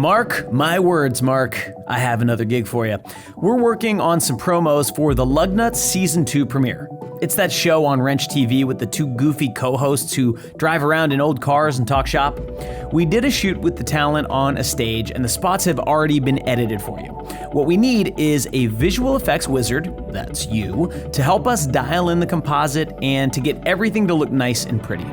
Mark my words, Mark. I have another gig for you. We're working on some promos for the Lugnuts Season 2 premiere. It's that show on Wrench TV with the two goofy co-hosts who drive around in old cars and talk shop. We did a shoot with the talent on a stage, and the spots have already been edited for you. What we need is a visual effects wizard, that's you, to help us dial in the composite and to get everything to look nice and pretty.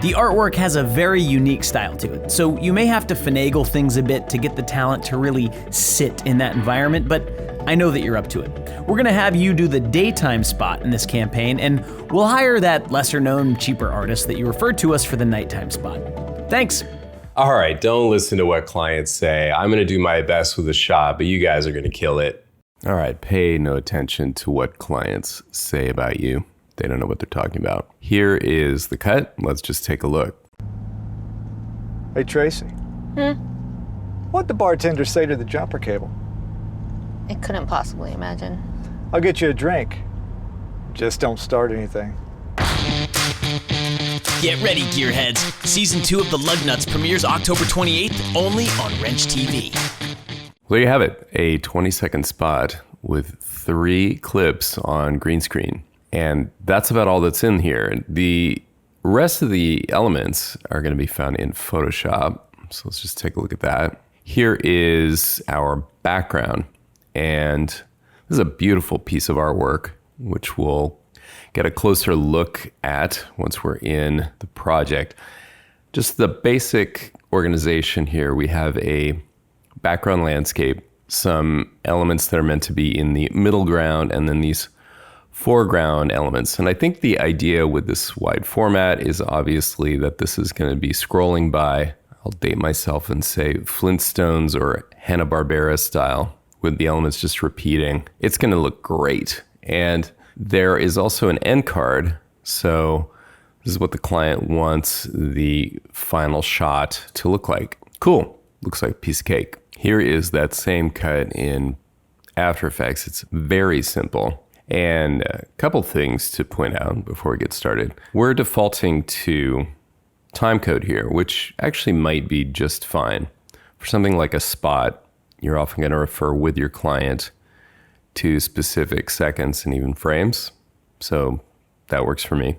The artwork has a very unique style to it, so you may have to finagle things a bit to get the talent to really sit in that environment, but I know that you're up to it. We're gonna have you do the daytime spot in this campaign, and we'll hire that lesser-known, cheaper artist that you referred to us for the nighttime spot. Thanks. All right, don't listen to what clients say. I'm gonna do my best with the shot, but you guys are gonna kill it. All right, pay no attention to what clients say about you. They don't know what they're talking about. Here is the cut. Let's just take a look. Hey, Tracy. What'd the bartender say to the jumper cable? I couldn't possibly imagine. I'll get you a drink. Just don't start anything. Get ready, gearheads. Season 2 of the Lugnuts premieres October 28th, only on Wrench TV. There you have it, a 20-second spot with 3 clips on green screen. And that's about all that's in here. The rest of the elements are going to be found in Photoshop. So let's just take a look at that. Here is our background. And this is a beautiful piece of artwork, which we'll get a closer look at once we're in the project. Just the basic organization here. We have a background landscape, some elements that are meant to be in the middle ground, and then these foreground elements. And I think the idea with this wide format is obviously that this is going to be scrolling by, I'll date myself and say Flintstones or Hanna-Barbera style, with the elements just repeating. It's going to look great. And there is also an end card. So this is what the client wants the final shot to look like. Cool. Looks like a piece of cake. Here is that same cut in After Effects. It's very simple. And a couple things to point out before we get started. We're defaulting to timecode here, which actually might be just fine. For something like a spot, you're often going to refer with your client to specific seconds and even frames. So that works for me.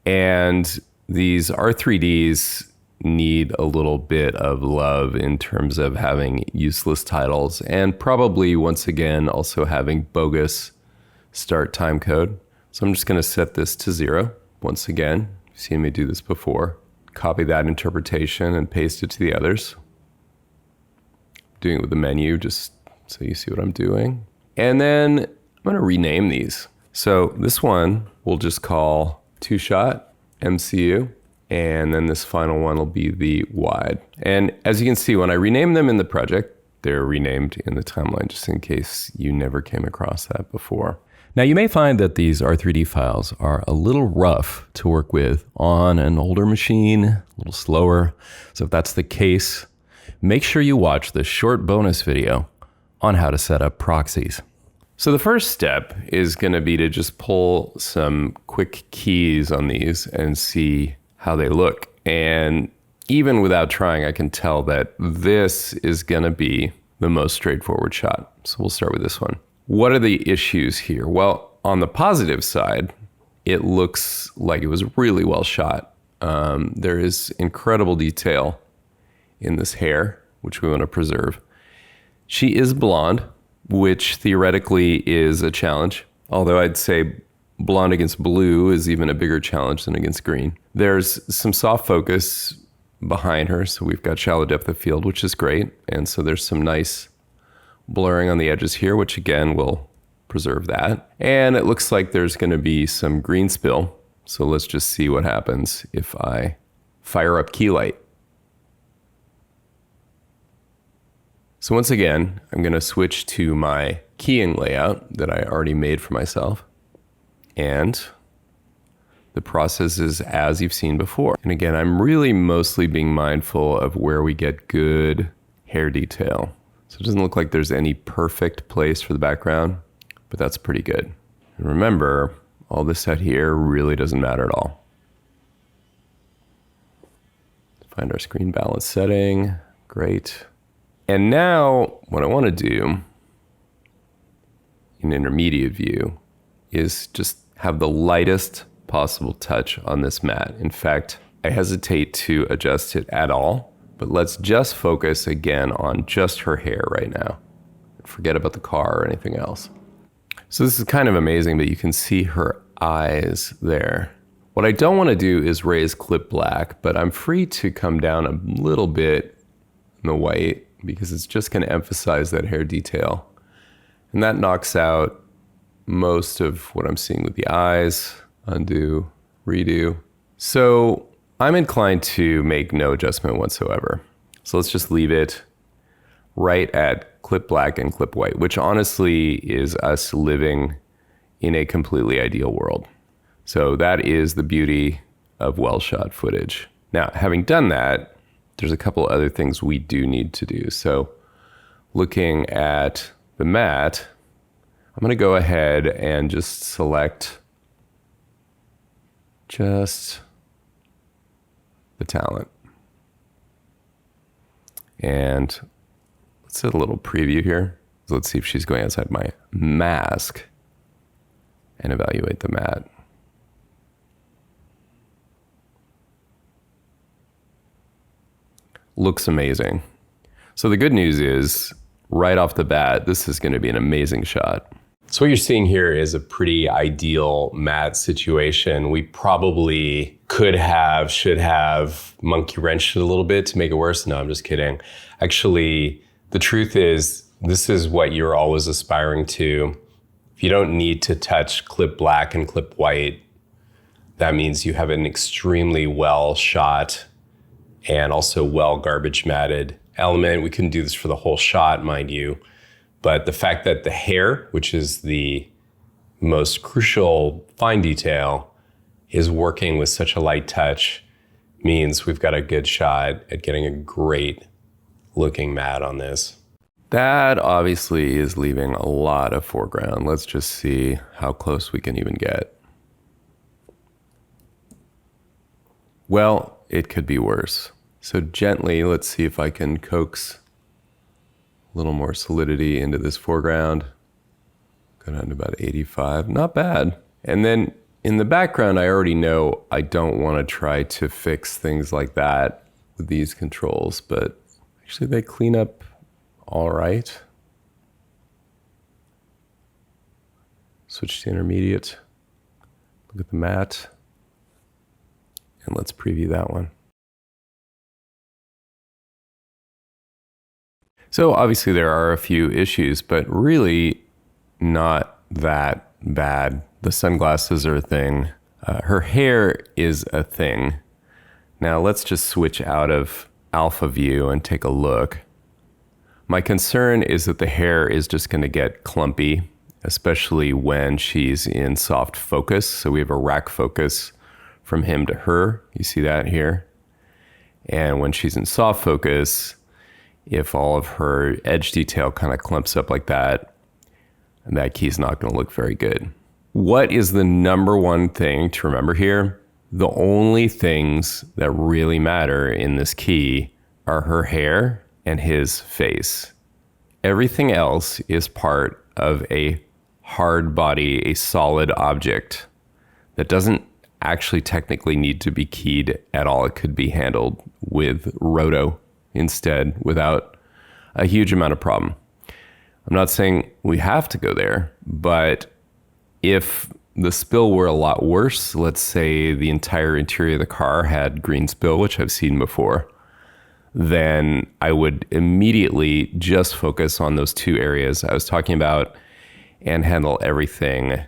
And these R3Ds need a little bit of love in terms of having useless titles and probably, once again, also having bogus start time code. So I'm just going to set this to 0. Once again, you've seen me do this before. Copy that interpretation and paste it to the others. Doing it with the menu just so you see what I'm doing. And then I'm going to rename these. So this one we'll just call 2-shot MCU. And then this final one will be the wide. And as you can see, when I rename them in the project, they're renamed in the timeline, just in case you never came across that before. Now, you may find that these R3D files are a little rough to work with on an older machine, a little slower. So if that's the case, make sure you watch the short bonus video on how to set up proxies. So the first step is going to be to just pull some quick keys on these and see how they look. And even without trying, I can tell that this is going to be the most straightforward shot. So we'll start with this one. What are the issues here? Well, on the positive side, it looks like it was really well shot. There is incredible detail in this hair, which we want to preserve. She is blonde, which theoretically is a challenge, although I'd say blonde against blue is even a bigger challenge than against green. There's some soft focus behind her, so we've got shallow depth of field, which is great. And so there's some nice blurring on the edges here, which again will preserve that. And it looks like there's going to be some green spill. So let's just see what happens if I fire up key light. So once again, I'm going to switch to my keying layout that I already made for myself. And the process is as you've seen before. And again, I'm really mostly being mindful of where we get good hair detail. So it doesn't look like there's any perfect place for the background, but that's pretty good. And remember, all this out here really doesn't matter at all. Find our screen balance setting. Great. And now what I want to do in intermediate view is just have the lightest possible touch on this mat. In fact, I hesitate to adjust it at all, but let's just focus again on just her hair right now. Forget about the car or anything else. So this is kind of amazing, but you can see her eyes there. What I don't want to do is raise clip black, but I'm free to come down a little bit in the white because it's just going to emphasize that hair detail. And that knocks out most of what I'm seeing with the eyes. Undo, redo. So I'm inclined to make no adjustment whatsoever. So let's just leave it right at clip black and clip white, which honestly is us living in a completely ideal world. So that is the beauty of well-shot footage. Now, having done that, there's a couple other things we do need to do. So looking at the mat, I'm going to go ahead and just select just the talent. And let's hit a little preview here. So let's see if she's going outside my mask and evaluate the mat. Looks amazing. So the good news is, right off the bat, this is going to be an amazing shot. So what you're seeing here is a pretty ideal matte situation. We probably should have monkey wrenched it a little bit to make it worse. No, I'm just kidding. Actually, the truth is, this is what you're always aspiring to. If you don't need to touch clip black and clip white, that means you have an extremely well shot and also well garbage matted element. We couldn't do this for the whole shot, mind you. But the fact that the hair, which is the most crucial fine detail, is working with such a light touch means we've got a good shot at getting a great looking mat on this. That obviously is leaving a lot of foreground. Let's just see how close we can even get. Well, it could be worse. So gently, let's see if I can coax a little more solidity into this foreground. Go down to about 85, not bad. And then in the background, I already know I don't want to try to fix things like that with these controls, but actually they clean up all right. Switch to intermediate. Look at the mat. And let's preview that one. So obviously there are a few issues, but really not that bad. The sunglasses are a thing. Her hair is a thing. Now let's just switch out of alpha view and take a look. My concern is that the hair is just going to get clumpy, especially when she's in soft focus. So we have a rack focus from him to her. You see that here? And when she's in soft focus, if all of her edge detail kind of clumps up like that, that key's not going to look very good. What is the number one thing to remember here? The only things that really matter in this key are her hair and his face. Everything else is part of a hard body, a solid object that doesn't actually technically need to be keyed at all. It could be handled with roto instead without a huge amount of problem. I'm not saying we have to go there, but if the spill were a lot worse, let's say the entire interior of the car had green spill, which I've seen before, then I would immediately just focus on those two areas I was talking about and handle everything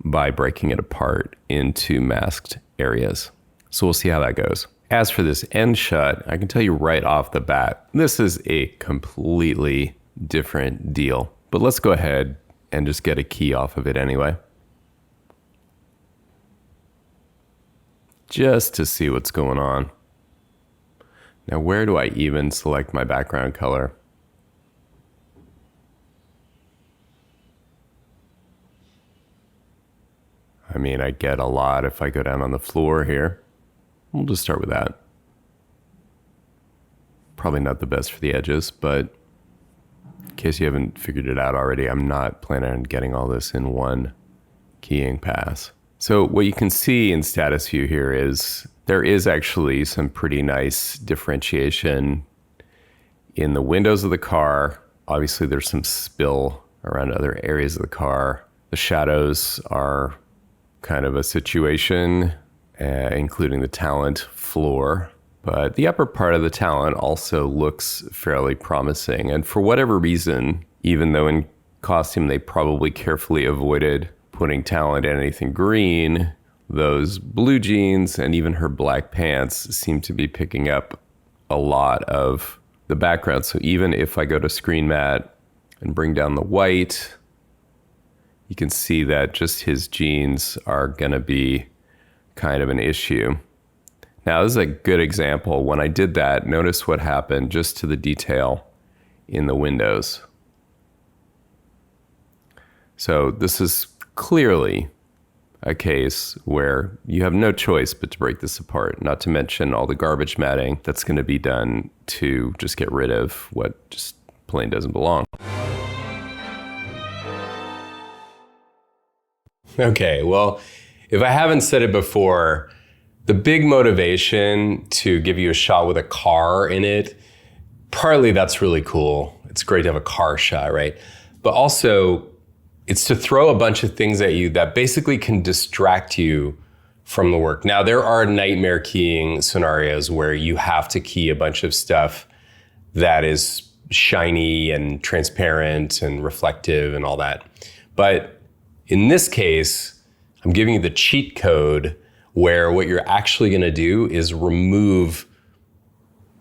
by breaking it apart into masked areas. So we'll see how that goes. As for this end shot, I can tell you right off the bat, this is a completely different deal. But let's go ahead and just get a key off of it anyway. Just to see what's going on. Now, where do I even select my background color? I mean, I get a lot if I go down on the floor here. We'll just start with that. Probably not the best for the edges, but In case you haven't figured it out already, I'm not planning on getting all this in one keying pass. So what you can see in status view here is there is actually some pretty nice differentiation in the windows of the car. Obviously there's some spill around other areas of the car. The shadows are kind of a situation, including the talent floor. But the upper part of the talent also looks fairly promising. And for whatever reason, even though in costume they probably carefully avoided putting talent in anything green, those blue jeans and even her black pants seem to be picking up a lot of the background. So even if I go to screen mat and bring down the white, you can see that just his jeans are gonna be kind of an issue. Now, this is a good example. When I did that, notice what happened just to the detail in the windows. So this is clearly a case where you have no choice but to break this apart, not to mention all the garbage matting that's going to be done to just get rid of what just plain doesn't belong. Okay, well, if I haven't said it before, the big motivation to give you a shot with a car in it, partly that's really cool. It's great to have a car shot, right? But also, it's to throw a bunch of things at you that basically can distract you from the work. Now, there are nightmare keying scenarios where you have to key a bunch of stuff that is shiny and transparent and reflective and all that. But in this case, I'm giving you the cheat code where what you're actually gonna do is remove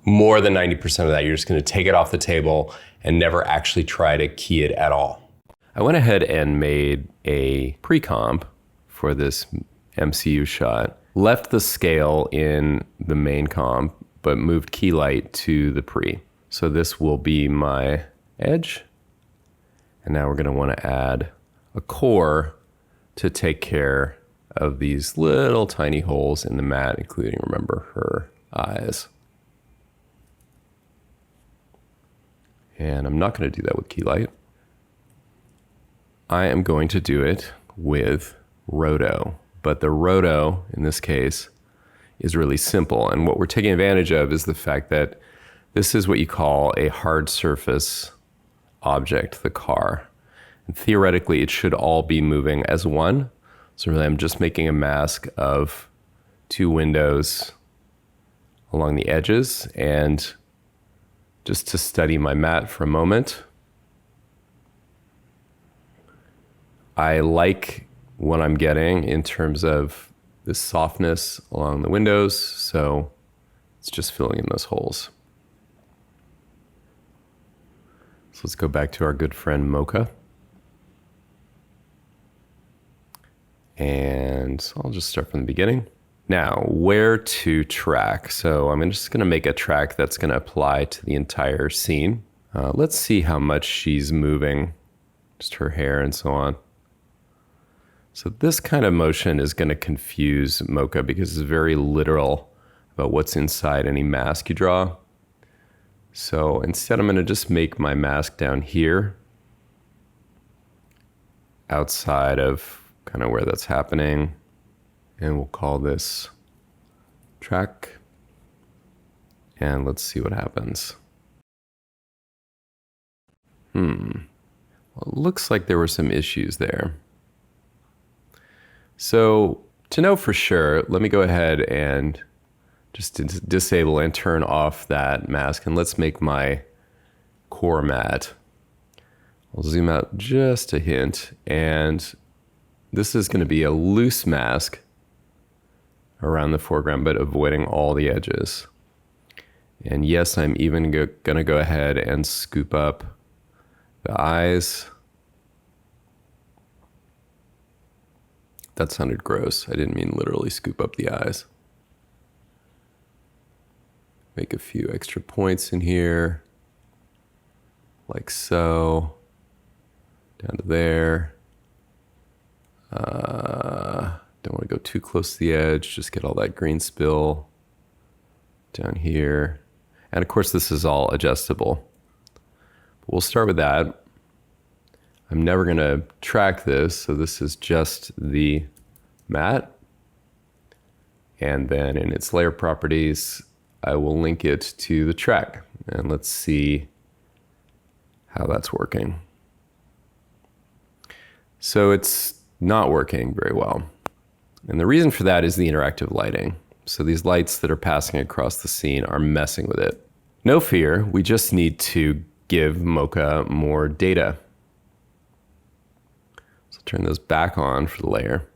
more than 90% of that. You're just gonna take it off the table and never actually try to key it at all. I went ahead and made a pre-comp for this MCU shot, left the scale in the main comp, but moved key light to the pre. So this will be my edge. And now we're gonna wanna add a core to take care of these little tiny holes in the mat, including, remember, her eyes. And I'm not gonna do that with key light. I am going to do it with Roto, but the Roto in this case is really simple. And what we're taking advantage of is the fact that this is what you call a hard surface object, the car. And theoretically, it should all be moving as one. So really, I'm just making a mask of two windows along the edges. And just to study my mat for a moment, I like what I'm getting in terms of this softness along the windows. So it's just filling in those holes. So let's go back to our good friend Mocha. And I'll just start from the beginning. Now, where to track? So I'm just gonna make a track that's gonna apply to the entire scene. Let's see how much she's moving, just her hair and so on. So this kind of motion is gonna confuse Mocha because it's very literal about what's inside any mask you draw. So instead, I'm gonna just make my mask down here, outside of kind of where that's happening. And we'll call this track. And let's see what happens. Well, it looks like there were some issues there. So to know for sure, let me go ahead and just disable and turn off that mask. And let's make my core matte. I'll zoom out just a hint. And this is going to be a loose mask around the foreground, but avoiding all the edges. And yes, I'm even going to go ahead and scoop up the eyes. That sounded gross. I didn't mean literally scoop up the eyes. Make a few extra points in here, like so, down to there. Don't want to go too close to the edge, just get all that green spill down here. And of course, this is all adjustable. We'll start with that. I'm never going to track this, so this is just the matte. And then in its layer properties, I will link it to the track. And let's see how that's working. So it's not working very well. And the reason for that is the interactive lighting. So these lights that are passing across the scene are messing with it. No fear, we just need to give Mocha more data. So turn those back on for the layer.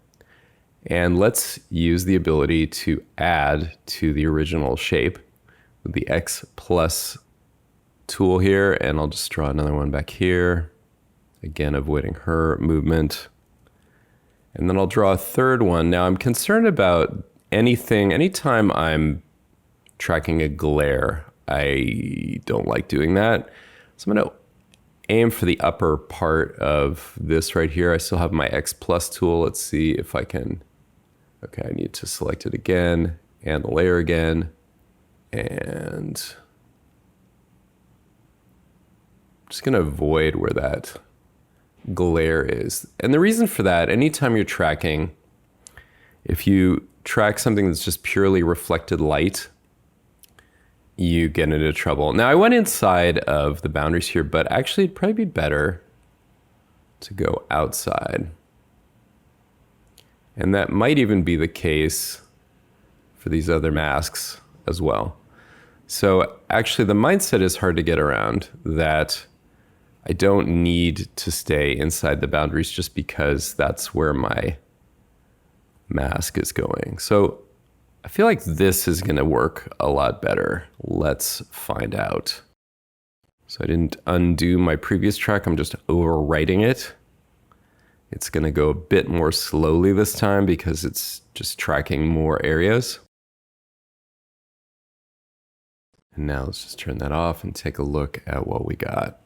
And let's use the ability to add to the original shape with the X plus tool here. And I'll just draw another one back here. Again, avoiding her movement. And then I'll draw a third one. Now I'm concerned about anytime I'm tracking a glare, I don't like doing that. So I'm gonna aim for the upper part of this right here. I still have my X plus tool. Let's see if I can, okay, I need to select it again and the layer again. And I'm just gonna avoid where that glare is. And the reason for that, anytime you're tracking, if you track something that's just purely reflected light, you get into trouble. Now I went inside of the boundaries here, but actually it'd probably be better to go outside. And that might even be the case for these other masks as well. So actually the mindset is hard to get around, that I don't need to stay inside the boundaries just because that's where my mask is going. So I feel like this is going to work a lot better. Let's find out. So I didn't undo my previous track. I'm just overwriting it. It's going to go a bit more slowly this time because it's just tracking more areas. And now let's just turn that off and take a look at what we got.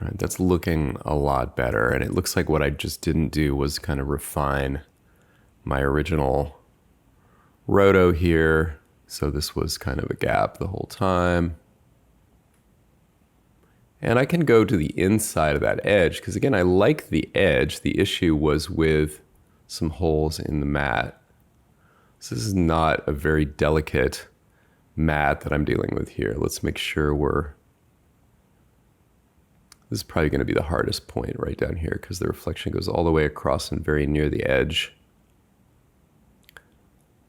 All right, that's looking a lot better. And it looks like what I just didn't do was kind of refine my original roto here. So this was kind of a gap the whole time. And I can go to the inside of that edge, because again, I like the edge. The issue was with some holes in the mat. So this is not a very delicate mat that I'm dealing with here. Let's make sure this is probably going to be the hardest point right down here, because the reflection goes all the way across and very near the edge.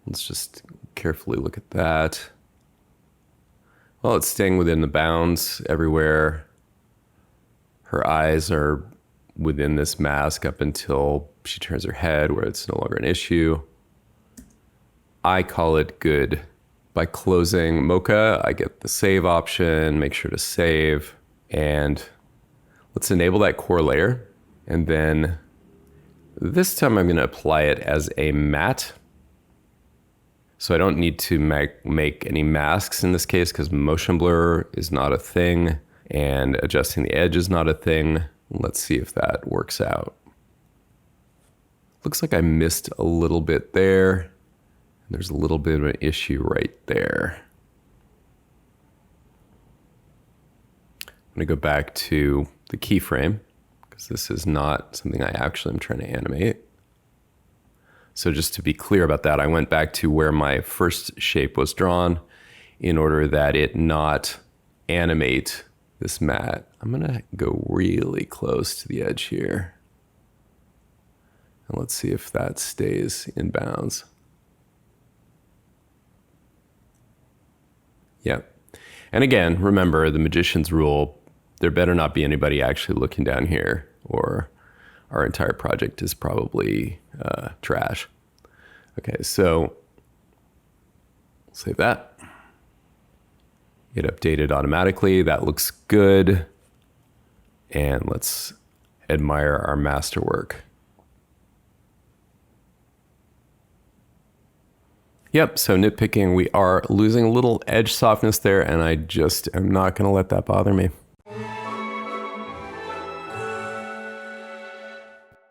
Let's just carefully look at that. Well, it's staying within the bounds everywhere. Her eyes are within this mask up until she turns her head, where it's no longer an issue. I call it good. By closing Mocha, I get the save option, make sure to save, and let's enable that core layer. And then this time I'm going to apply it as a matte. So I don't need to make any masks in this case, because motion blur is not a thing and adjusting the edge is not a thing. Let's see if that works out. Looks like I missed a little bit there. There's a little bit of an issue right there. I'm going to go back to the keyframe, because this is not something I actually am trying to animate. So just to be clear about that, I went back to where my first shape was drawn in order that it not animate this mat. I'm gonna go really close to the edge here. And let's see if that stays in bounds. Yeah. And again, remember the magician's rule, there better not be anybody actually looking down here, or our entire project is probably trash. Okay, so save that. It updated automatically. That looks good. And let's admire our masterwork. Yep, so nitpicking, we are losing a little edge softness there, and I just am not going to let that bother me.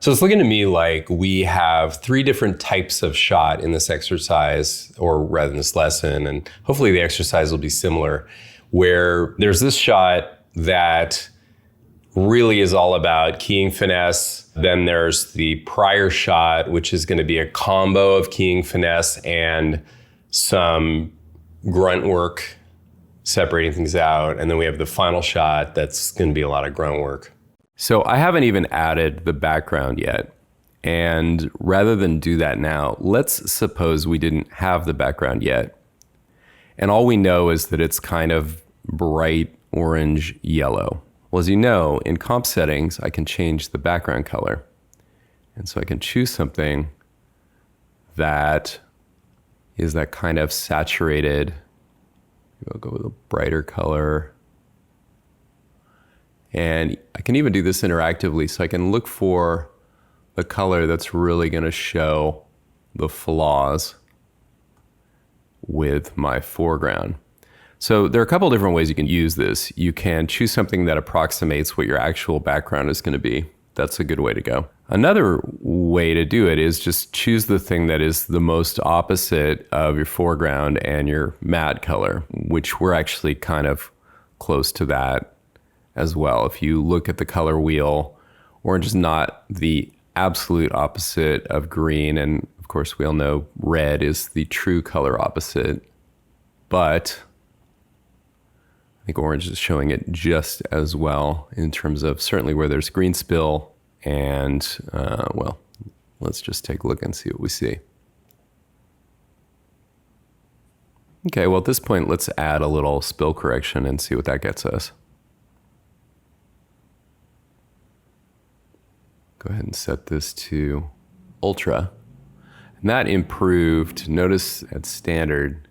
So it's looking to me like we have 3 different types of shot in this exercise, or rather in this lesson, and hopefully the exercise will be similar, where there's this shot that really is all about keying finesse. Then there's the prior shot, which is going to be a combo of keying finesse and some grunt work, separating things out. And then we have the final shot that's going to be a lot of grunt work. So I haven't even added the background yet. And rather than do that now, let's suppose we didn't have the background yet. And all we know is that it's kind of bright orange yellow. Well, as you know, in comp settings, I can change the background color. And so I can choose something that is that kind of saturated. I'll go with a brighter color. And I can even do this interactively, so I can look for the color that's really going to show the flaws with my foreground. So there are a couple different ways you can use this. You can choose something that approximates what your actual background is going to be. That's a good way to go. Another way to do it is just choose the thing that is the most opposite of your foreground and your matte color, which we're actually kind of close to that as well. If you look at the color wheel, orange is not the absolute opposite of green. And of course, we all know red is the true color opposite. But I think orange is showing it just as well in terms of certainly where there's green spill. And, well, let's just take a look and see what we see. Okay, well, at this point, let's add a little spill correction and see what that gets us. Go ahead and set this to ultra. And that improved. Notice at standard,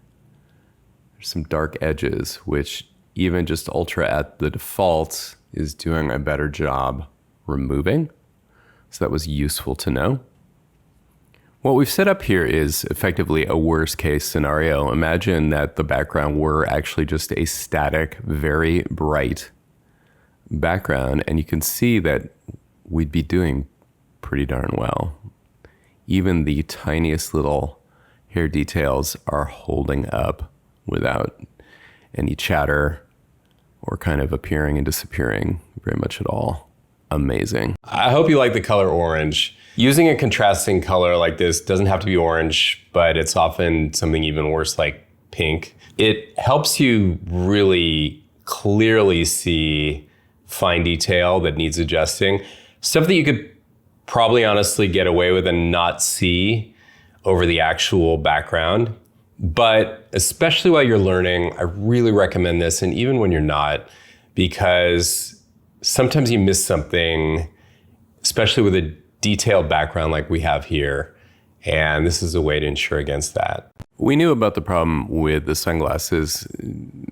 there's some dark edges, which even just ultra at the default is doing a better job removing. So that was useful to know. What we've set up here is effectively a worst case scenario. Imagine that the background were actually just a static, very bright background, and you can see that we'd be doing pretty darn well. Even the tiniest little hair details are holding up without any chatter or kind of appearing and disappearing very much at all. Amazing. I hope you like the color orange. Using a contrasting color like this doesn't have to be orange, but it's often something even worse like pink. It helps you really clearly see fine detail that needs adjusting. Stuff that you could probably honestly get away with and not see over the actual background. But especially while you're learning, I really recommend this, and even when you're not, because sometimes you miss something, especially with a detailed background like we have here, and this is a way to ensure against that. We knew about the problem with the sunglasses.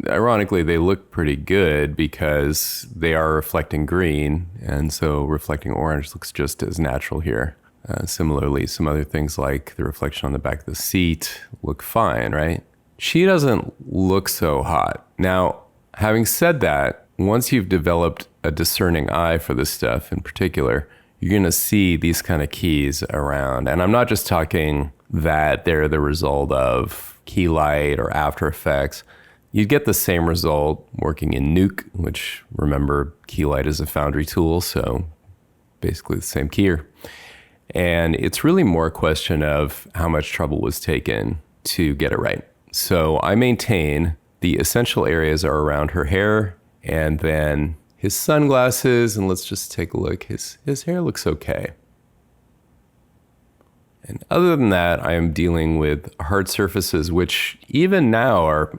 Ironically, they look pretty good because they are reflecting green, and so reflecting orange looks just as natural here. Similarly, some other things like the reflection on the back of the seat look fine, right? She doesn't look so hot. Now, having said that, once you've developed a discerning eye for this stuff in particular, you're going to see these kind of keys around. And I'm not just talking that they're the result of key light or After Effects. You'd get the same result working in Nuke, which, remember, key light is a foundry tool, so basically the same keyer. And it's really more a question of how much trouble was taken to get it right. So I maintain the essential areas are around her hair and then his sunglasses, and let's just take a look. His hair looks okay. And other than that, I am dealing with hard surfaces, which even now are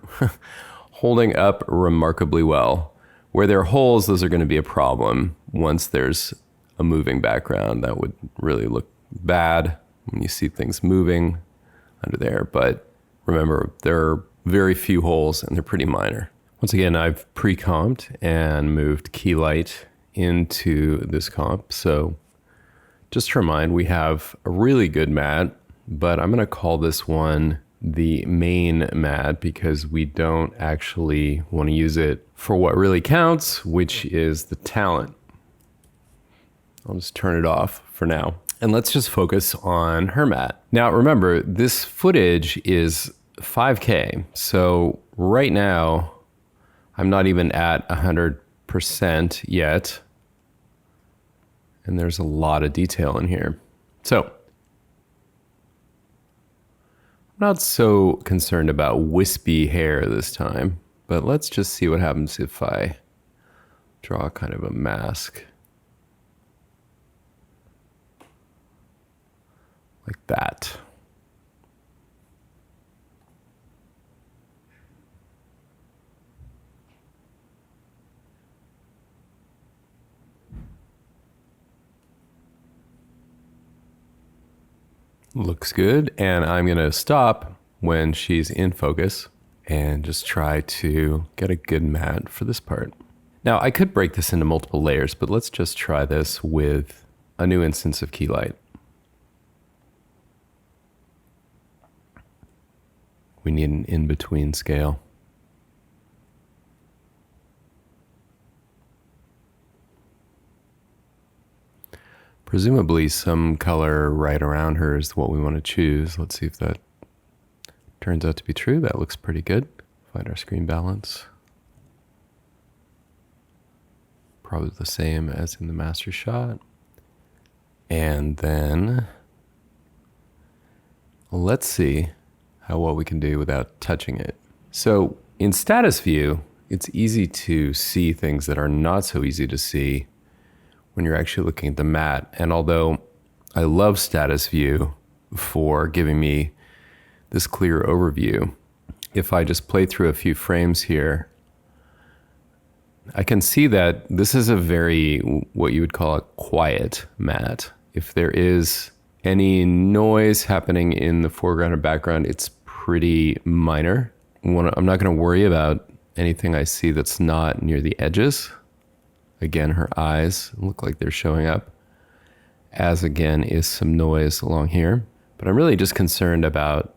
holding up remarkably well. Where there are holes, those are going to be a problem once there's a moving background. That would really look bad when you see things moving under there. But remember, there are very few holes and they're pretty minor. Once again, I've pre-comped and moved key light into this comp. So just to remind, we have a really good matte, but I'm going to call this one the main matte because we don't actually want to use it for what really counts, which is the talent. I'll just turn it off for now. And let's just focus on her mat. Now, remember, this footage is 5K. So right now, I'm not even at 100% yet. And there's a lot of detail in here. So I'm not so concerned about wispy hair this time, but let's just see what happens if I draw kind of a mask. Like that. Looks good. And I'm going to stop when she's in focus and just try to get a good mat for this part. Now, I could break this into multiple layers, but let's just try this with a new instance of key light. We need an in-between scale. Presumably some color right around her is what we want to choose. Let's see if that turns out to be true. That looks pretty good. Find our screen balance. Probably the same as in the master shot. And then let's see how well we can do without touching it. So in status view, it's easy to see things that are not so easy to see when you're actually looking at the mat. And although I love status view for giving me this clear overview, if I just play through a few frames here, I can see that this is a very, what you would call a quiet mat. If there is any noise happening in the foreground or background, it's pretty minor. I'm not going to worry about anything I see that's not near the edges. Again, her eyes look like they're showing up, as again is some noise along here. But I'm really just concerned about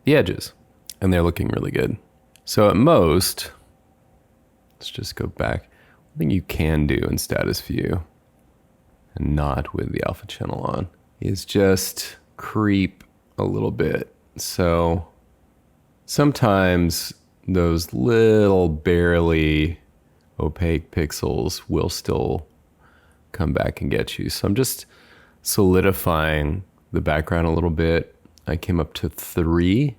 the edges, and they're looking really good. So at most, let's just go back. One thing you can do in status view, and not with the alpha channel on, is just creep a little bit. So sometimes those little barely opaque pixels will still come back and get you. So I'm just solidifying the background a little bit. I came up to 3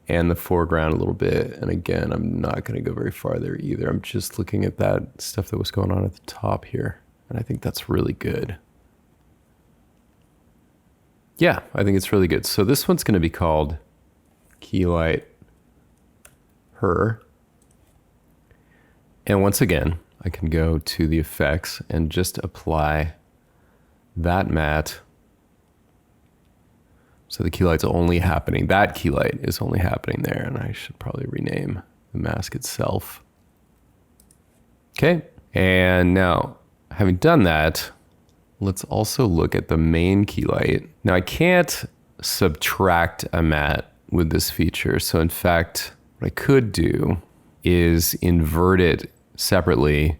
and the foreground a little bit. And again, I'm not going to go very far there either. I'm just looking at that stuff that was going on at the top here. And I think that's really good. Yeah, I think it's really good. So this one's going to be called Key Light Her. And once again, I can go to the effects and just apply that matte. So the key light's only happening, that key light is only happening there. And I should probably rename the mask itself. Okay, and now having done that, let's also look at the main key light. Now I can't subtract a matte with this feature. So in fact, what I could do is invert it separately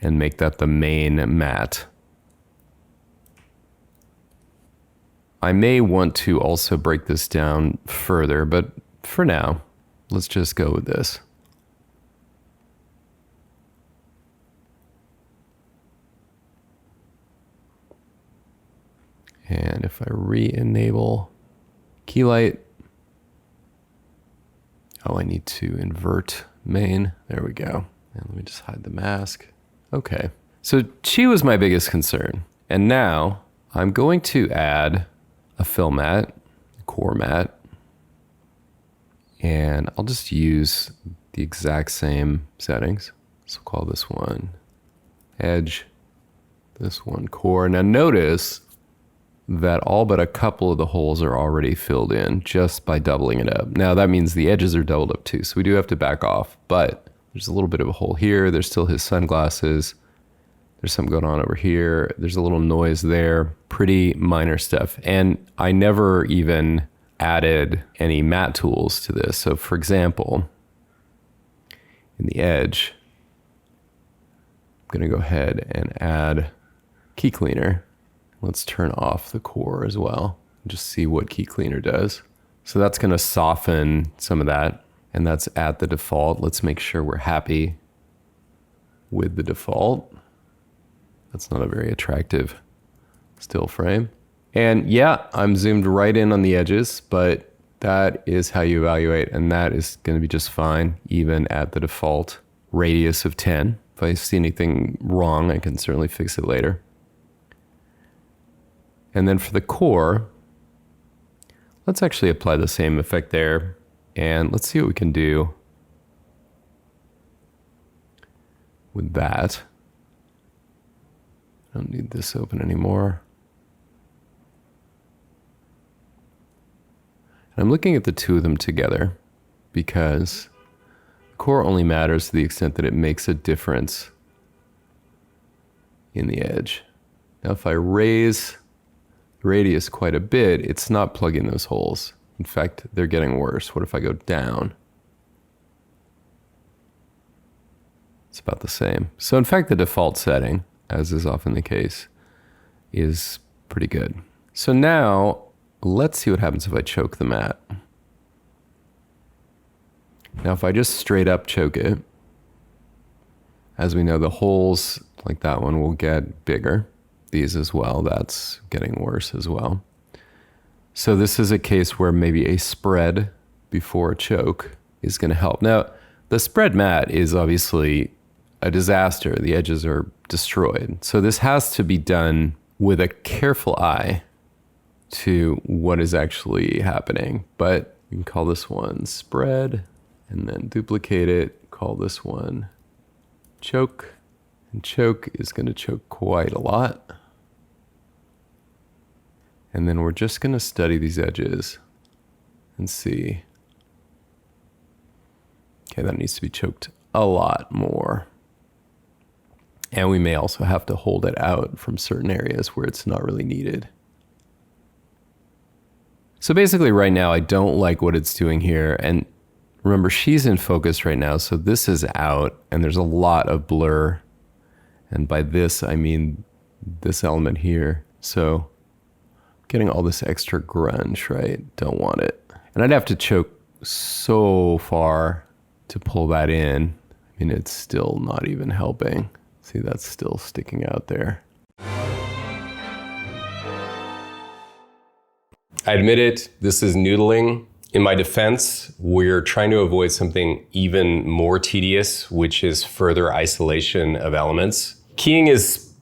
and make that the main matte. I may want to also break this down further, but for now, let's just go with this. And if I re-enable key light, oh, I need to invert main. There we go. And let me just hide the mask. Okay. So she was my biggest concern. And now I'm going to add a fill matte, core matte, and I'll just use the exact same settings. So call this one edge, this one core. Now notice that all but a couple of the holes are already filled in just by doubling it up. Now that means the edges are doubled up too, so we do have to back off, but there's a little bit of a hole here. There's still his sunglasses. There's something going on over here. There's a little noise there. Pretty minor stuff. And I never even added any matte tools to this. So for example, in the edge, I'm gonna go ahead and add key cleaner. Let's turn off the core as well and just see what key cleaner does. So that's going to soften some of that, and that's at the default. Let's make sure we're happy with the default. That's not a very attractive still frame. And yeah, I'm zoomed right in on the edges, but that is how you evaluate, and that is going to be just fine, even at the default radius of 10. If I see anything wrong, I can certainly fix it later. And then for the core, let's actually apply the same effect there, and let's see what we can do with that. I don't need this open anymore. I'm looking at the two of them together because the core only matters to the extent that it makes a difference in the edge. Now, if I raise the radius quite a bit, it's not plugging those holes. In fact, they're getting worse. What if I go down? It's about the same. So in fact, the default setting, as is often the case, is pretty good. So now, let's see what happens if I choke the mat. Now, if I just straight up choke it, as we know, the holes like that one will get bigger. These as well, that's getting worse as well. So this is a case where maybe a spread before a choke is going to help. Now, the spread mat is obviously a disaster. The edges are destroyed. So this has to be done with a careful eye to what is actually happening. But you can call this one spread and then duplicate it. Call this one choke. And choke is going to choke quite a lot. And then we're just going to study these edges and see. Okay, that needs to be choked a lot more. And we may also have to hold it out from certain areas where it's not really needed. So basically right now, I don't like what it's doing here. And remember, she's in focus right now, so this is out and there's a lot of blur. And by this, I mean this element here. So getting all this extra grunge, right? Don't want it. And I'd have to choke so far to pull that in. I mean, it's still not even helping. See, that's still sticking out there. I admit it, this is noodling. In my defense, we're trying to avoid something even more tedious, which is further isolation of elements. Keying is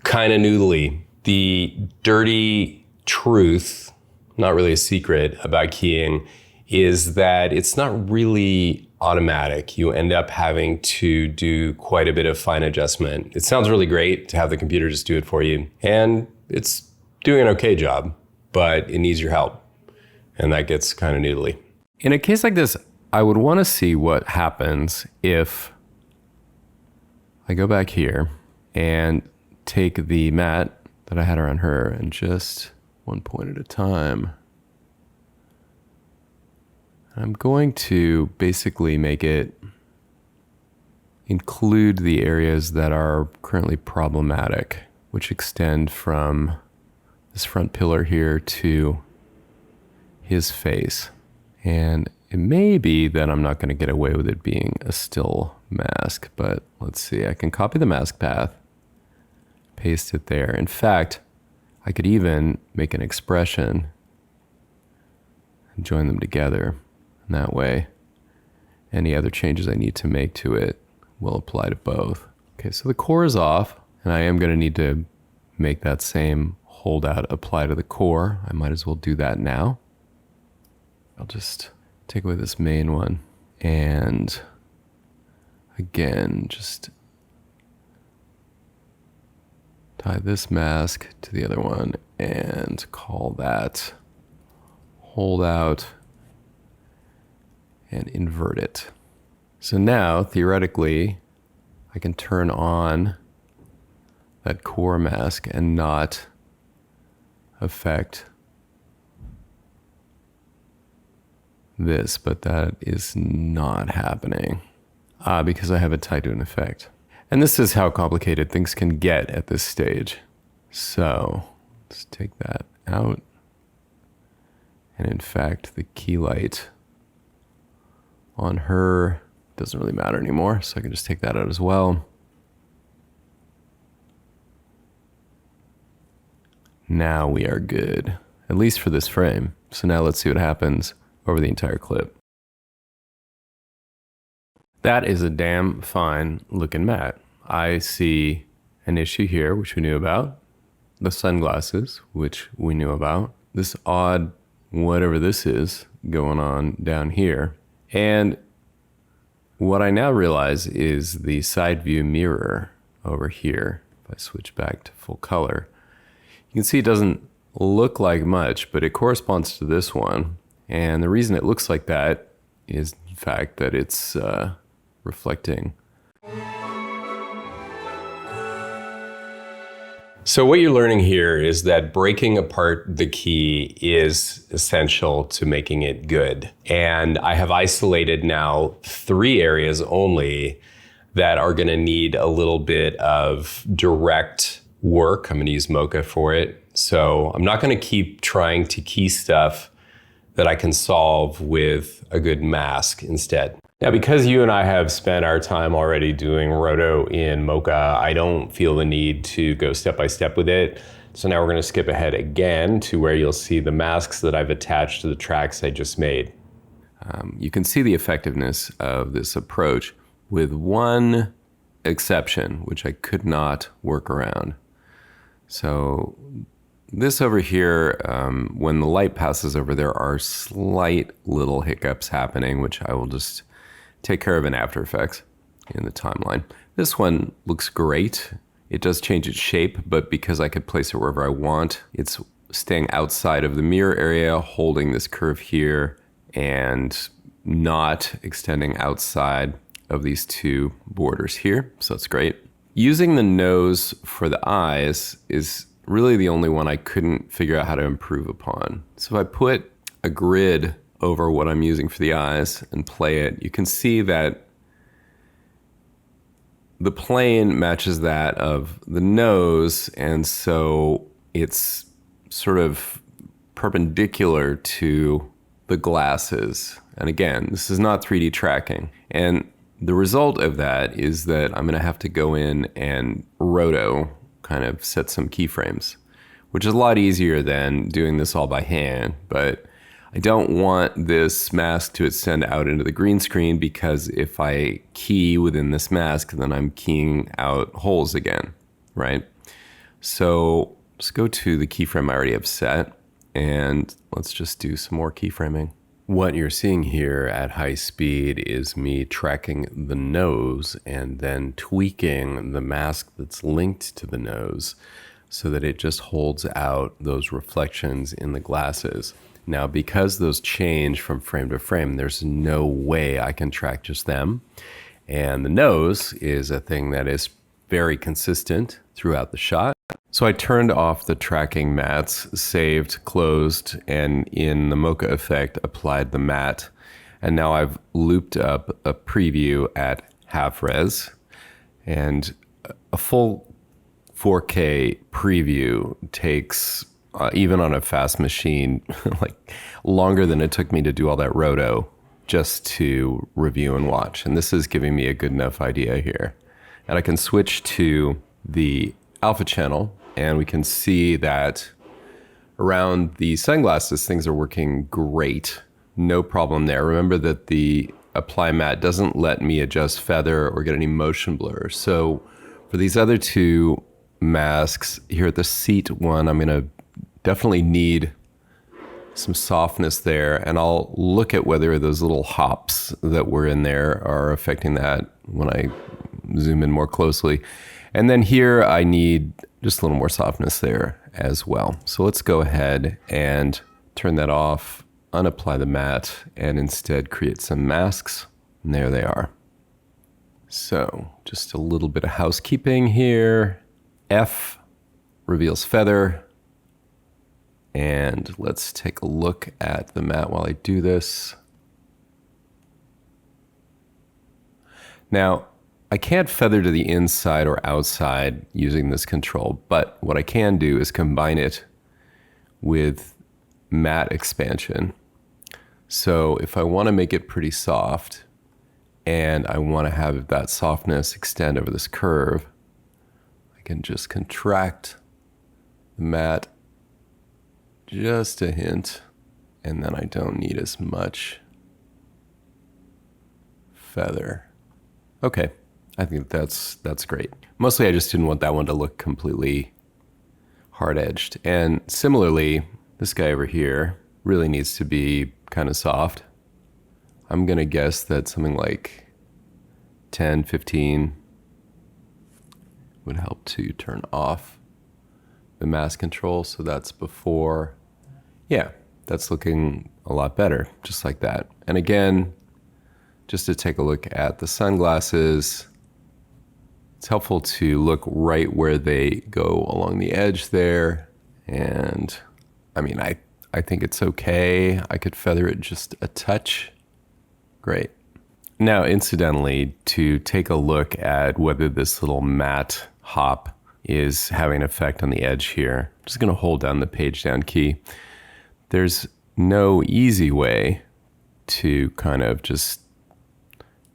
kind of noodly. The dirty truth, not really a secret about keying, is that it's not really automatic. You end up having to do quite a bit of fine adjustment. It sounds really great to have the computer just do it for you, and it's doing an okay job, but it needs your help, and that gets kind of noodly. In a case like this, I would want to see what happens if I go back here and take the mat that I had around her and just one point at a time. I'm going to basically make it include the areas that are currently problematic, which extend from this front pillar here to his face. And it may be that I'm not going to get away with it being a still mask, but let's see. I can copy the mask path, paste it there. In fact, I could even make an expression and join them together. And that way, any other changes I need to make to it will apply to both. Okay, so the core is off, and I am going to need to make that same holdout apply to the core. I might as well do that now. I'll just take away this main one, and again, just tie this mask to the other one and call that holdout and invert it. So now, theoretically, I can turn on that core mask and not affect this, but that is not happening because I have it tied to an effect. And this is how complicated things can get at this stage. So let's take that out. And in fact, the key light on her doesn't really matter anymore, so I can just take that out as well. Now we are good, at least for this frame. So now let's see what happens over the entire clip. That is a damn fine looking mat. I see an issue here, which we knew about. The sunglasses, which we knew about. This odd, whatever this is, going on down here. And what I now realize is the side view mirror over here. If I switch back to full color, you can see it doesn't look like much, but it corresponds to this one. And the reason it looks like that is, in fact, that it's reflecting. So what you're learning here is that breaking apart the key is essential to making it good. And I have isolated now 3 areas only that are going to need a little bit of direct work. I'm going to use Mocha for it. So I'm not going to keep trying to key stuff that I can solve with a good mask instead. Now, because you and I have spent our time already doing roto in Mocha, I don't feel the need to go step by step with it. So now we're going to skip ahead again to where you'll see the masks that I've attached to the tracks I just made. You can see the effectiveness of this approach with one exception, which I could not work around. So this over here, when the light passes over, there are slight little hiccups happening, which I will just take care of in After Effects in the timeline. This one looks great. It does change its shape, but because I could place it wherever I want, it's staying outside of the mirror area, holding this curve here, and not extending outside of these 2 borders here. So that's great. Using the nose for the eyes is really the only one I couldn't figure out how to improve upon. So if I put a grid over what I'm using for the eyes and play it, you can see that the plane matches that of the nose, and so it's sort of perpendicular to the glasses. And again, this is not 3D tracking. And the result of that is that I'm gonna have to go in and roto, kind of set some keyframes, which is a lot easier than doing this all by hand, but I don't want this mask to extend out into the green screen, because if I key within this mask, then I'm keying out holes again, right? So let's go to the keyframe I already have set, and let's just do some more keyframing. What you're seeing here at high speed is me tracking the nose and then tweaking the mask that's linked to the nose so that it just holds out those reflections in the glasses. Now, because those change from frame to frame, there's no way I can track just them. And the nose is a thing that is very consistent throughout the shot. So I turned off the tracking mats, saved, closed, and in the Mocha effect, applied the matte. And now I've looped up a preview at half res, and a full 4K preview takes, even on a fast machine, like longer than it took me to do all that roto just to review and watch. And this is giving me a good enough idea here. And I can switch to the alpha channel, and we can see that around the sunglasses, things are working great. No problem there. Remember that the apply matte doesn't let me adjust feather or get any motion blur. So for these other 2 masks here at the seat one, I'm gonna definitely need some softness there, and I'll look at whether those little hops that were in there are affecting that when I zoom in more closely. And then here I need just a little more softness there as well. So let's go ahead and turn that off, unapply the matte, and instead create some masks. And there they are. So just a little bit of housekeeping here. F reveals feather. And let's take a look at the matte while I do this. Now, I can't feather to the inside or outside using this control, but what I can do is combine it with matte expansion. So if I want to make it pretty soft and I want to have that softness extend over this curve, I can just contract the matte just a hint, and then I don't need as much feather. Okay, I think that's great. Mostly I just didn't want that one to look completely hard-edged. And similarly, this guy over here really needs to be kind of soft. I'm gonna guess that something like 10, 15 would help to turn off the mask control. So that's before. Yeah, that's looking a lot better, just like that. And again, just to take a look at the sunglasses, it's helpful to look right where they go along the edge there. And I mean, I think it's okay. I could feather it just a touch. Great. Now, incidentally, to take a look at whether this little matte hop is having an effect on the edge here, I'm just gonna hold down the page down key. There's no easy way to kind of just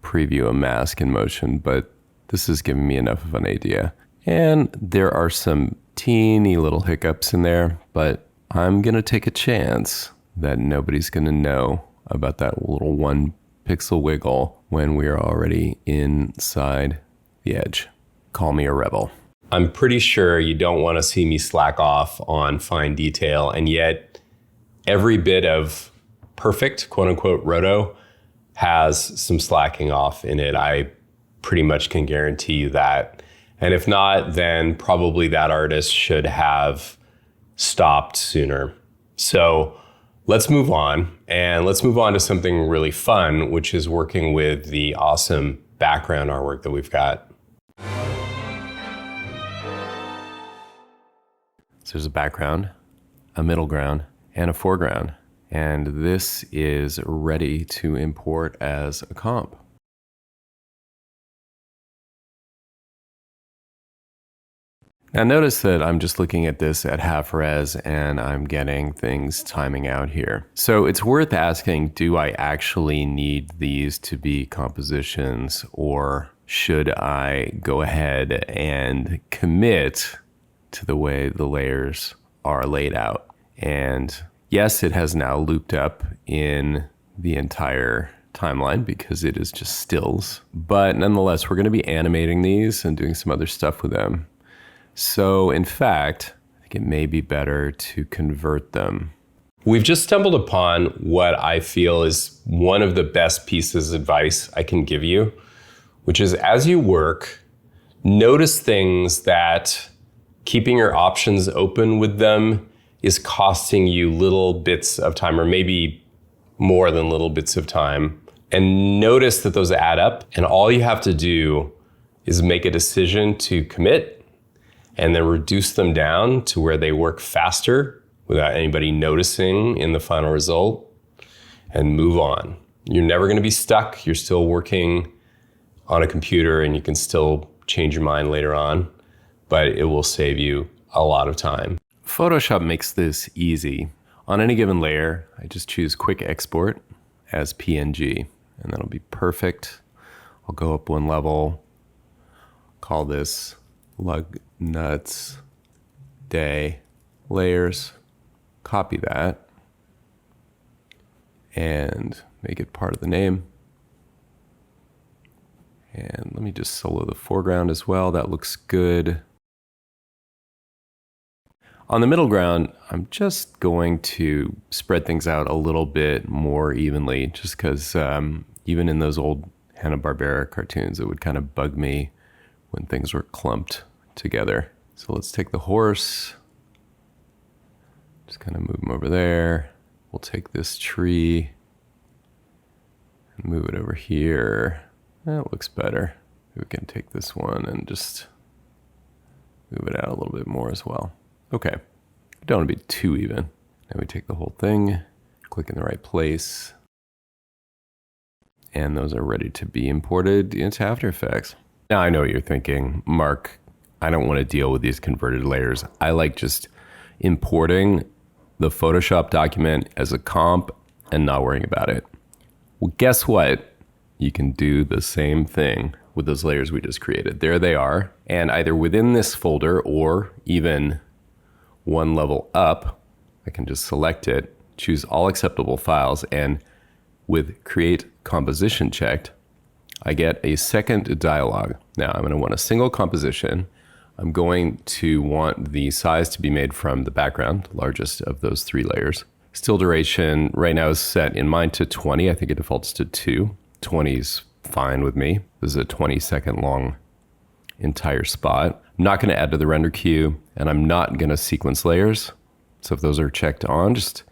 preview a mask in motion, but this is giving me enough of an idea. And there are some teeny little hiccups in there, but I'm gonna take a chance that nobody's gonna know about that little 1 pixel wiggle when we're already inside the edge. Call me a rebel. I'm pretty sure you don't want to see me slack off on fine detail, and yet every bit of perfect, quote unquote, roto has some slacking off in it. I pretty much can guarantee you that. And if not, then probably that artist should have stopped sooner. So let's move on, and let's move on to something really fun, which is working with the awesome background artwork that we've got. So there's a background, a middle ground, and a foreground. And this is ready to import as a comp. Now notice that I'm just looking at this at half res and I'm getting things timing out here. So it's worth asking, do I actually need these to be compositions, or should I go ahead and commit to the way the layers are laid out? And yes, it has now looped up in the entire timeline because it is just stills, but nonetheless, we're going to be animating these and doing some other stuff with them. So in fact, I think it may be better to convert them. We've just stumbled upon what I feel is one of the best pieces of advice I can give you, which is as you work, notice things that keeping your options open with them is costing you little bits of time, or maybe more than little bits of time. And notice that those add up, and all you have to do is make a decision to commit and then reduce them down to where they work faster without anybody noticing in the final result, and move on. You're never gonna be stuck. You're still working on a computer and you can still change your mind later on, but it will save you a lot of time. Photoshop makes this easy. On any given layer, I just choose Quick Export as PNG, and that'll be perfect. I'll go up one level, call this Lug Nuts Day Layers, copy that, and make it part of the name. And let me just solo the foreground as well. That looks good. On the middle ground, I'm just going to spread things out a little bit more evenly, just because even in those old Hanna-Barbera cartoons, it would kind of bug me when things were clumped together. So let's take the horse, just kind of move him over there. We'll take this tree and move it over here. That looks better. We can take this one and just move it out a little bit more as well. Okay, don't want to be too even. Now we take the whole thing, click in the right place, and those are ready to be imported into After Effects. Now I know what you're thinking, Mark. I don't want to deal with these converted layers. I like just importing the Photoshop document as a comp and not worrying about it. Well, guess what? You can do the same thing with those layers we just created. There they are. And either within this folder or even one level up, I can just select it, choose all acceptable files, and with create composition checked, I get a second dialog. Now I'm going to want a single composition. I'm going to want the size to be made from the background, the largest of those 3 layers. Still duration right now is set in mine to 20. I think it defaults to 2. 20 is fine with me. This is a 20-second long entire spot. I'm not going to add to the render queue, and I'm not going to sequence layers. So if those are checked on, just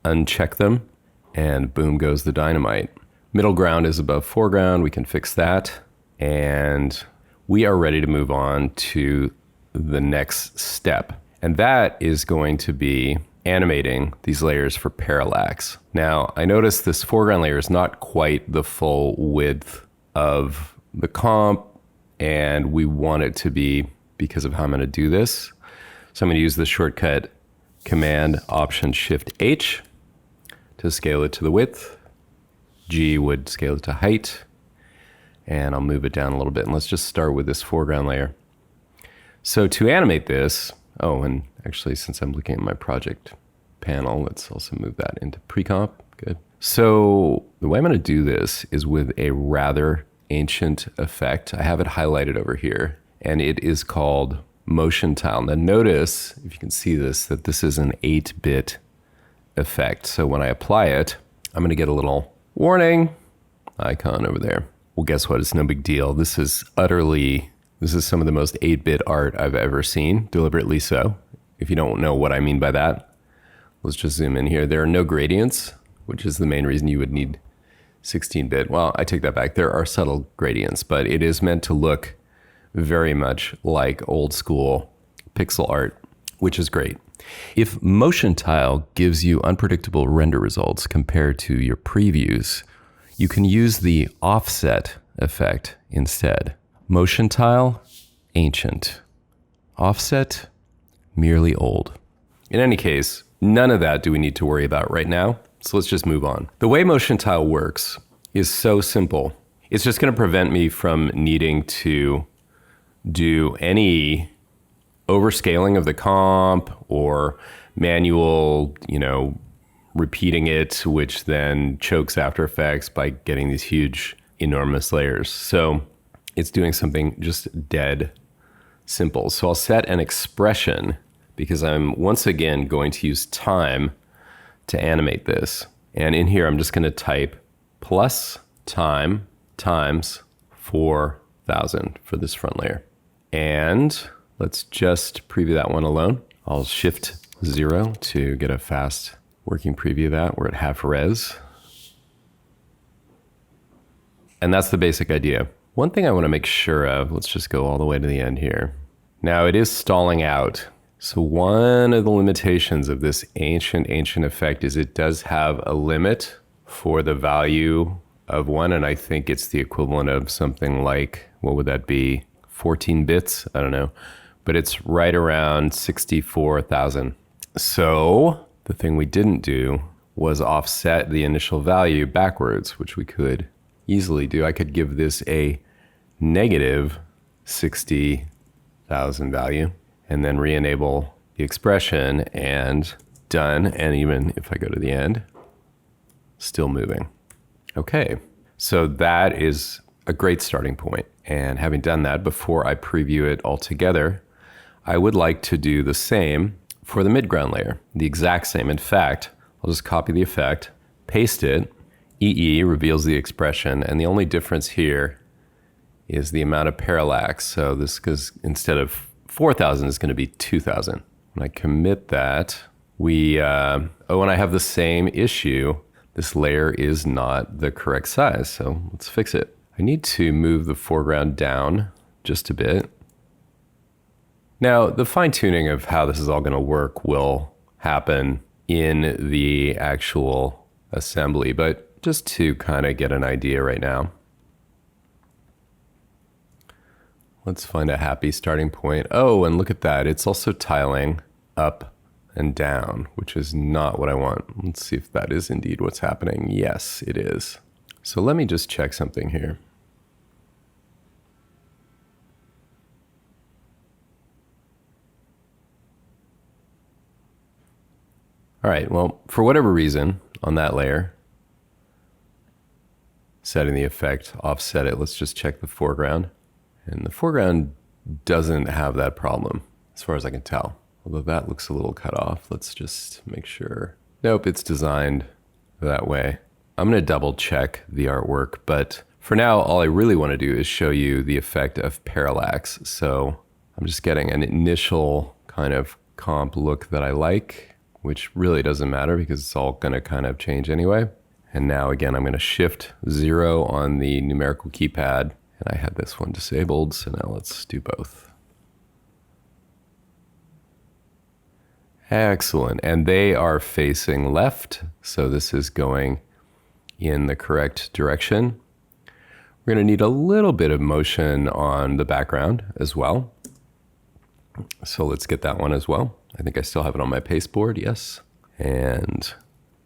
uncheck them, and boom goes the dynamite. Middle ground is above foreground. We can fix that. And we are ready to move on to the next step. And that is going to be animating these layers for parallax. Now, I noticed this foreground layer is not quite the full width of the comp, and we want it to be because of how I'm going to do this. So I'm going to use the shortcut Command Option Shift H to scale it to the width. G would scale it to height, and I'll move it down a little bit. And let's just start with this foreground layer. So to animate this, oh, and actually, since I'm looking at my project panel, let's also move that into pre-comp. Good. So the way I'm going to do this is with a rather ancient effect. I have it highlighted over here, and it is called motion tile. Now notice, if you can see this, that this is an 8-bit effect. So when I apply it, I'm going to get a little warning icon over there. Well, guess what? It's no big deal. This is some of the most 8-bit art I've ever seen, deliberately so. If you don't know what I mean by that, let's just zoom in here. There are no gradients, which is the main reason you would need 16-bit. Well, I take that back. There are subtle gradients, but it is meant to look very much like old school pixel art, which is great. If motion tile gives you unpredictable render results compared to your previews, you can use the offset effect instead. Motion tile, ancient. Offset, merely old. In any case, none of that do we need to worry about right now. So let's just move on. The way motion tile works is so simple. It's just going to prevent me from needing to do any overscaling of the comp or manual, repeating it, which then chokes After Effects by getting these huge, enormous layers. So it's doing something just dead simple. So I'll set an expression because I'm once again going to use time to animate this. And in here, I'm just going to type plus time times 4,000 for this front layer. And let's just preview that one alone. I'll shift 0 to get a fast working preview of that. We're at half res. And that's the basic idea. One thing I want to make sure of, let's just go all the way to the end here. Now it is stalling out. So one of the limitations of this ancient effect is it does have a limit for the value of 1. And I think it's the equivalent of something like, what would that be? 14 bits? I don't know. But it's right around 64,000. So the thing we didn't do was offset the initial value backwards, which we could easily do. I could give this a negative 60,000 value and then re-enable the expression and done. And even if I go to the end, still moving. Okay, so that is a great starting point. And having done that, before I preview it all together, I would like to do the same for the midground layer, the exact same. In fact, I'll just copy the effect, paste it, EE reveals the expression, and the only difference here is the amount of parallax. So this goes, instead of 4,000, is going to be 2,000. When I commit that, and I have the same issue. This layer is not the correct size, so let's fix it. I need to move the foreground down just a bit. Now, the fine-tuning of how this is all going to work will happen in the actual assembly, but just to kind of get an idea right now, Let's find a happy starting point. Oh, and look at that. It's also tiling up and down, which is not what I want. Let's see if that is indeed what's happening. Yes, it is. So let me just check something here. All right, well, for whatever reason on that layer, setting the effect, offset it, let's just check the foreground. And the foreground doesn't have that problem as far as I can tell. Although that looks a little cut off. Let's just make sure. Nope, it's designed that way. I'm gonna double check the artwork, but for now, all I really wanna do is show you the effect of parallax. So I'm just getting an initial kind of comp look that I like, which really doesn't matter because it's all gonna kind of change anyway. And now again, I'm gonna shift 0 on the numerical keypad, and I had this one disabled, so now let's do both. Excellent, and they are facing left, so this is going in the correct direction. We're gonna need a little bit of motion on the background as well. So let's get that one as well. I think I still have it on my pasteboard, yes. And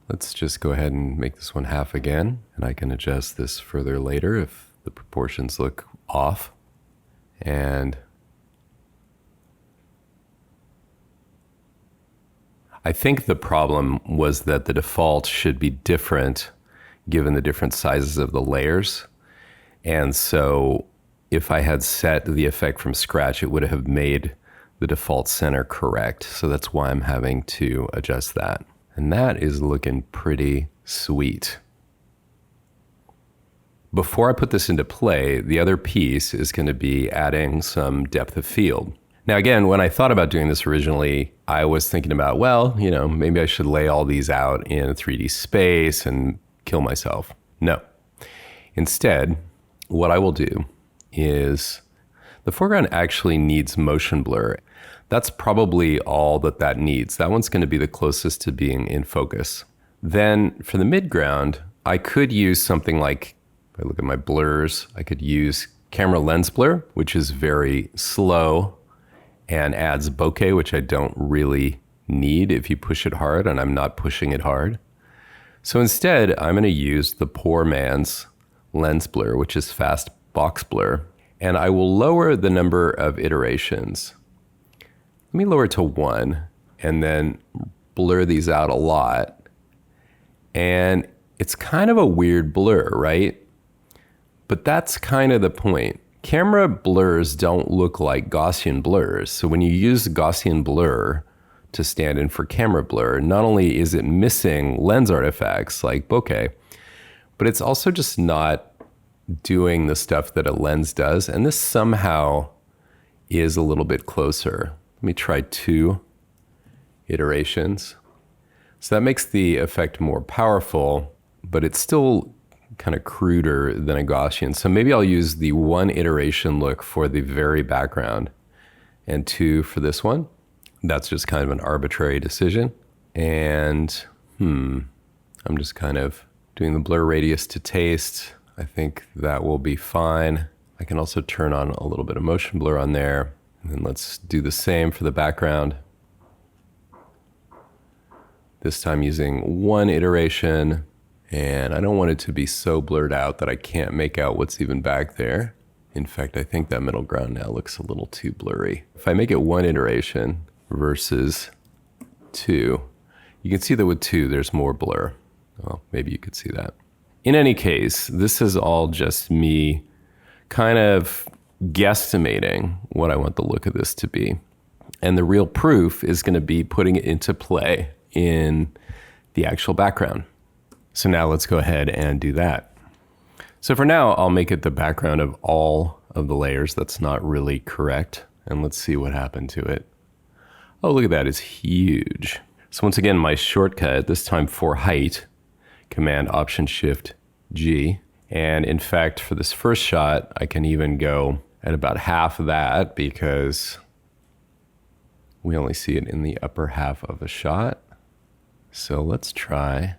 let's just go ahead and make this one half again, and I can adjust this further later if the proportions look off. And I think the problem was that the default should be different given the different sizes of the layers. And so if I had set the effect from scratch, it would have made the default center correct. So that's why I'm having to adjust that. And that is looking pretty sweet. Before I put this into play, the other piece is going to be adding some depth of field. Now, again, when I thought about doing this originally, I was thinking about, well, you know, maybe I should lay all these out in a 3D space and kill myself. No. Instead, what I will do is the foreground actually needs motion blur. That's probably all that needs. That one's going to be the closest to being in focus. Then for the midground, I could use something like, if I look at my blurs, I could use camera lens blur, which is very slow and adds bokeh, which I don't really need if you push it hard, and I'm not pushing it hard. So instead, I'm going to use the poor man's lens blur, which is fast box blur, and I will lower the number of iterations. Let me lower it to 1 and then blur these out a lot. And it's kind of a weird blur, right? But that's kind of the point. Camera blurs don't look like Gaussian blurs. So when you use Gaussian blur to stand in for camera blur, not only is it missing lens artifacts like bokeh, but it's also just not doing the stuff that a lens does. And this somehow is a little bit closer. Let me try 2 iterations. So that makes the effect more powerful, but it's still kind of cruder than a Gaussian. So maybe I'll use the 1 iteration look for the very background and 2 for this one. That's just kind of an arbitrary decision. And I'm just kind of doing the blur radius to taste. I think that will be fine. I can also turn on a little bit of motion blur on there. And then let's do the same for the background. This time using 1 iteration. And I don't want it to be so blurred out that I can't make out what's even back there. In fact, I think that middle ground now looks a little too blurry. If I make it 1 iteration versus 2, you can see that with 2, there's more blur. Well, maybe you could see that. In any case, this is all just me kind of guesstimating what I want the look of this to be. And the real proof is going to be putting it into play in the actual background. So now let's go ahead and do that. So for now, I'll make it the background of all of the layers. That's not really correct. And let's see what happened to it. Oh, look at that, it's huge. So once again, my shortcut, this time for height, Command Option Shift G. And in fact, for this first shot, I can even go at about half of that because we only see it in the upper half of a shot. So let's try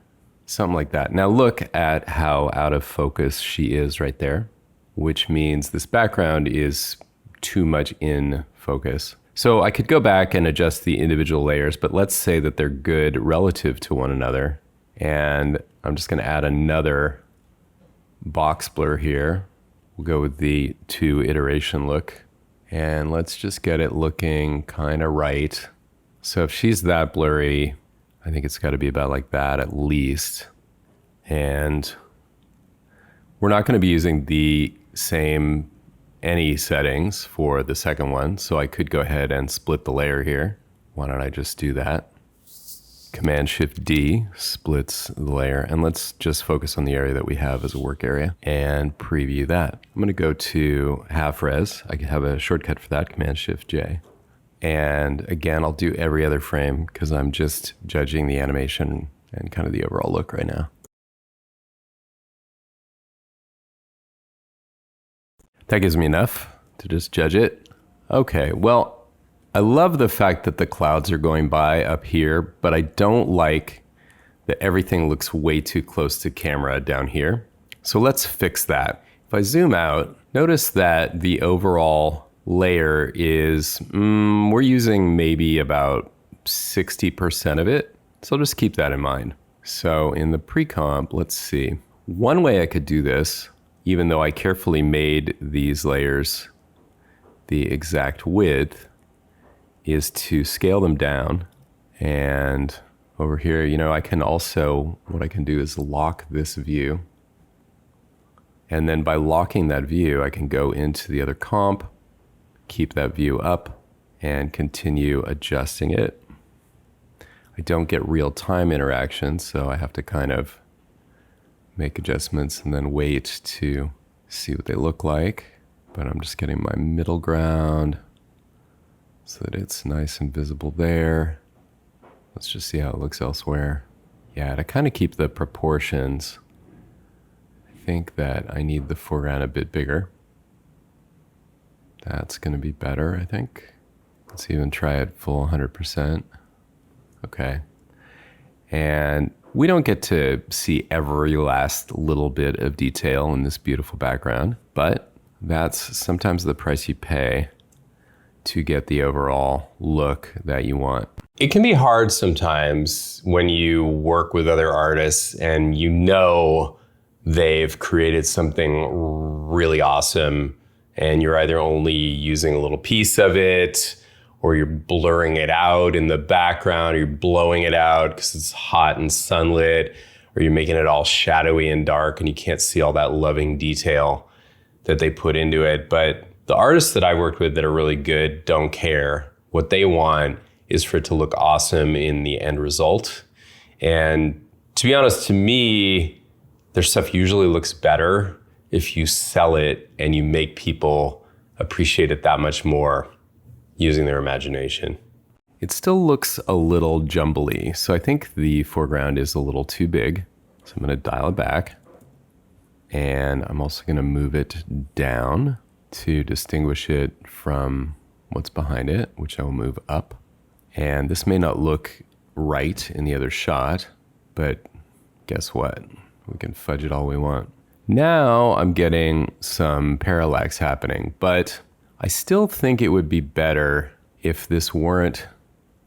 something like that. Now look at how out of focus she is right there, which means this background is too much in focus. So I could go back and adjust the individual layers, but let's say that they're good relative to one another. And I'm just gonna add another box blur here. We'll go with the 2 iteration look. And let's just get it looking kind of right. So if she's that blurry, I think it's gotta be about like that at least. And we're not gonna be using the same any settings for the second one, so I could go ahead and split the layer here. Why don't I just do that? Command-Shift-D splits the layer, and let's just focus on the area that we have as a work area and preview that. I'm gonna go to half res. I can have a shortcut for that, Command-Shift-J. And again, I'll do every other frame because I'm just judging the animation and kind of the overall look right now. That gives me enough to just judge it. Okay, well, I love the fact that the clouds are going by up here, but I don't like that everything looks way too close to camera down here. So let's fix that. If I zoom out, notice that the overall layer is, we're using maybe about 60% of it. So I'll just keep that in mind. So in the pre-comp, let's see. One way I could do this, even though I carefully made these layers the exact width, is to scale them down. And over here, I can also, what I can do is lock this view. And then by locking that view, I can go into the other comp, keep that view up, and continue adjusting it. I don't get real-time interaction, so I have to kind of make adjustments and then wait to see what they look like. But I'm just getting my middle ground so that it's nice and visible there. Let's just see how it looks elsewhere. Yeah, to kind of keep the proportions, I think that I need the foreground a bit bigger. That's gonna be better, I think. Let's even try it full 100%. Okay. And we don't get to see every last little bit of detail in this beautiful background, but that's sometimes the price you pay to get the overall look that you want. It can be hard sometimes when you work with other artists and they've created something really awesome and you're either only using a little piece of it, or you're blurring it out in the background, or you're blowing it out because it's hot and sunlit, or you're making it all shadowy and dark and you can't see all that loving detail that they put into it. But the artists that I worked with that are really good don't care. What they want is for it to look awesome in the end result. And to be honest, to me, their stuff usually looks better if you sell it and you make people appreciate it that much more using their imagination. It still looks a little jumbly, so I think the foreground is a little too big. So I'm gonna dial it back. And I'm also gonna move it down to distinguish it from what's behind it, which I will move up. And this may not look right in the other shot, but guess what? We can fudge it all we want. Now I'm getting some parallax happening, but I still think it would be better if this weren't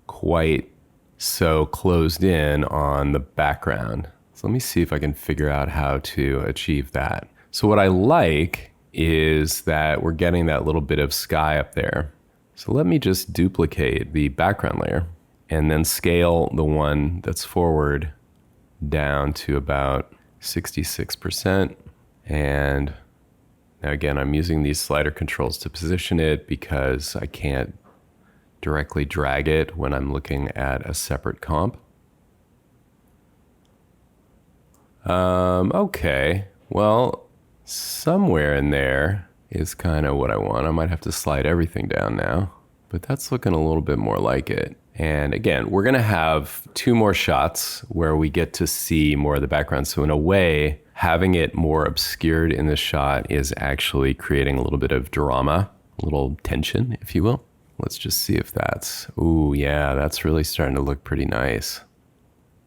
quite so closed in on the background. So let me see if I can figure out how to achieve that. So what I like is that we're getting that little bit of sky up there. So let me just duplicate the background layer and then scale the one that's forward down to about 66%. And now again, I'm using these slider controls to position it because I can't directly drag it when I'm looking at a separate comp. Okay, well, somewhere in there is kind of what I want. I might have to slide everything down now, but that's looking a little bit more like it. And again, we're gonna have 2 more shots where we get to see more of the background. So in a way, having it more obscured in the shot is actually creating a little bit of drama, a little tension, if you will. Let's just see if that's, ooh, yeah, that's really starting to look pretty nice.